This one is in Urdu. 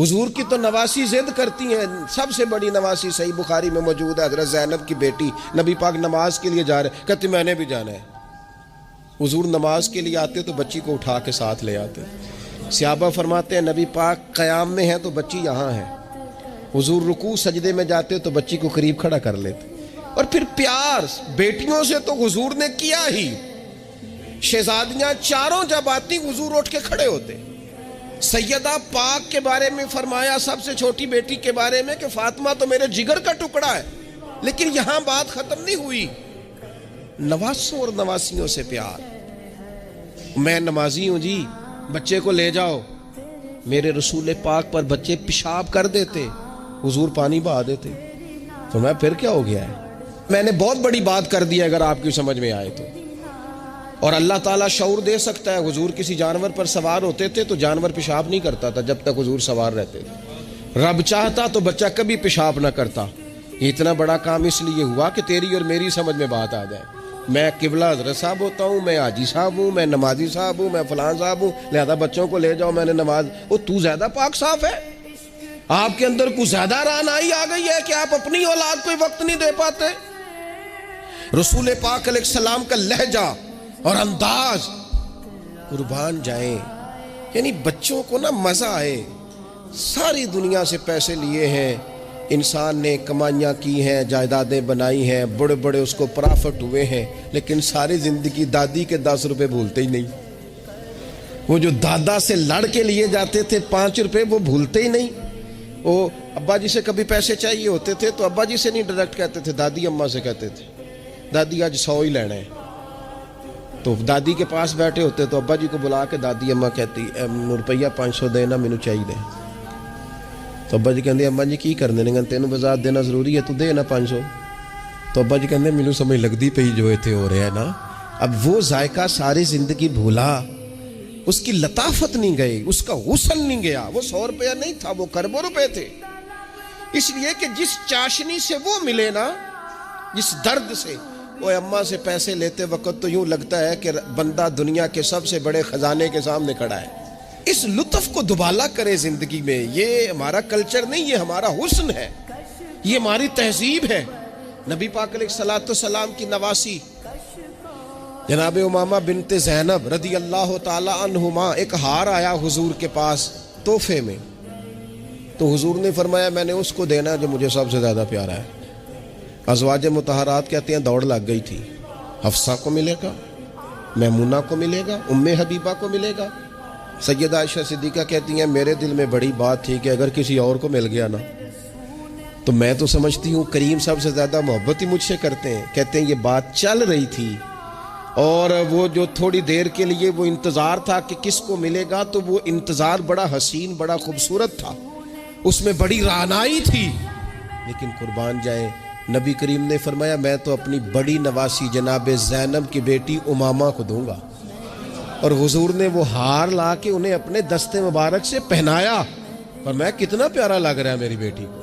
حضور کی تو نواسی ضد کرتی ہیں. سب سے بڑی نواسی صحیح بخاری میں موجود ہے، حضرت زینب کی بیٹی. نبی پاک نماز کے لیے جا رہے، کہتے میں نے بھی جانا ہے. حضور نماز کے لیے آتے تو بچی کو اٹھا کے ساتھ لے آتے. صحابہ فرماتے ہیں نبی پاک قیام میں ہیں تو بچی یہاں ہے. حضور رکوع سجدے میں جاتے تو بچی کو قریب کھڑا کر لیتے. اور پھر پیار بیٹیوں سے تو حضور نے کیا ہی. شہزادیاں چاروں جب آتی حضور اٹھ کے کھڑے ہوتے. سیدہ پاک کے بارے میں فرمایا سب سے چھوٹی بیٹی کے بارے میں کہ فاطمہ تو میرے جگر کا ٹکڑا ہے. لیکن یہاں بات ختم نہیں ہوئی. نواسوں اور نواسیوں سے پیار. میں نمازی ہوں جی، بچے کو لے جاؤ. میرے رسول پاک پر بچے پیشاب کر دیتے، حضور پانی بہا دیتے. تو میں پھر کیا ہو گیا ہے؟ میں نے بہت بڑی بات کر دی ہے اگر آپ کی سمجھ میں آئے تو. اور اللہ تعالیٰ شعور دے سکتا ہے. حضور کسی جانور پر سوار ہوتے تھے تو جانور پیشاب نہیں کرتا تھا جب تک حضور سوار رہتے تھے. رب چاہتا تو بچہ کبھی پیشاب نہ کرتا. یہ اتنا بڑا کام اس لیے ہوا کہ تیری اور میری سمجھ میں بات آ جائے. میں قبلہ حضرت صاحب ہوتا ہوں، میں حاجی صاحب ہوں، میں نمازی صاحب ہوں، میں فلان صاحب ہوں، لہذا بچوں کو لے جاؤ، میں نے نماز. وہ تو زیادہ پاک صاف ہے؟ آپ کے اندر کچھ زیادہ رعنائی آ گئی ہے کہ آپ اپنی اولاد کو وقت نہیں دے پاتے. رسول پاک علیہ السلام کا لہجہ اور انداز، قربان جائیں، یعنی بچوں کو نا مزہ آئے. ساری دنیا سے پیسے لیے ہیں انسان نے، کمائیاں کی ہیں، جائیدادیں بنائی ہیں، بڑے بڑے اس کو پرافٹ ہوئے ہیں، لیکن ساری زندگی دادی کے 10 روپے بھولتے ہی نہیں. وہ جو دادا سے لڑ کے لیے جاتے تھے 5 روپے وہ بھولتے ہی نہیں. وہ ابا جی سے کبھی پیسے چاہیے ہوتے تھے تو ابا جی سے نہیں ڈائریکٹ کہتے تھے، دادی اماں سے کہتے تھے دادی آج 100 ہی لینا ہے. تو دادی کے پاس بیٹھے ہوتے تو ابا جی کو بلا کے دادی اماں کہتی روپیہ 500 دینا مینو چاہیے. تو ابا جی کہتے اماں جی کی کرنے نے تینوں بازار دینا ضروری ہے تو دے نا 500. تو ابا جی کہتے مینو سمجھ لگتی پئی جو اتنے ہو رہا ہے نا. اب وہ ذائقہ ساری زندگی بھولا، اس کی لطافت نہیں گئی، اس کا غسل نہیں گیا. وہ 100 روپیہ نہیں تھا، وہ کروڑوں روپے تھے. اس لیے کہ جس چاشنی سے وہ ملے نا، جس درد سے. وہ اماں سے پیسے لیتے وقت تو یوں لگتا ہے کہ بندہ دنیا کے سب سے بڑے خزانے کے سامنے کھڑا ہے. اس لطف کو دوبالا کرے زندگی میں. یہ ہمارا کلچر نہیں، یہ ہمارا حسن ہے، یہ ہماری تہذیب ہے. نبی پاک علیہ الصلوۃ والسلام کی نواسی جناب امامہ بنت زینب رضی اللہ تعالی عنہما، ایک ہار آیا حضور کے پاس تحفے میں. تو حضور نے فرمایا میں نے اس کو دینا جو مجھے سب سے زیادہ پیارا ہے. ازواج مطہرات کہتے ہیں دوڑ لگ گئی تھی. حفصہ کو ملے گا، میمونہ کو ملے گا، ام حبیبہ کو ملے گا. سیدہ عائشہ صدیقہ کہتی ہیں میرے دل میں بڑی بات تھی کہ اگر کسی اور کو مل گیا نا تو میں تو سمجھتی ہوں کریم سب سے زیادہ محبت ہی مجھ سے کرتے ہیں. کہتے ہیں یہ بات چل رہی تھی اور وہ جو تھوڑی دیر کے لیے وہ انتظار تھا کہ کس کو ملے گا، تو وہ انتظار بڑا حسین بڑا خوبصورت تھا، اس میں بڑی رعنائی تھی. لیکن قربان جائیں نبی کریم نے فرمایا میں تو اپنی بڑی نواسی جناب زینب کی بیٹی امامہ کو دوں گا. اور حضور نے وہ ہار لا کے انہیں اپنے دستے مبارک سے پہنایا. اور میں کتنا پیارا لگ رہا ہے میری بیٹی کو.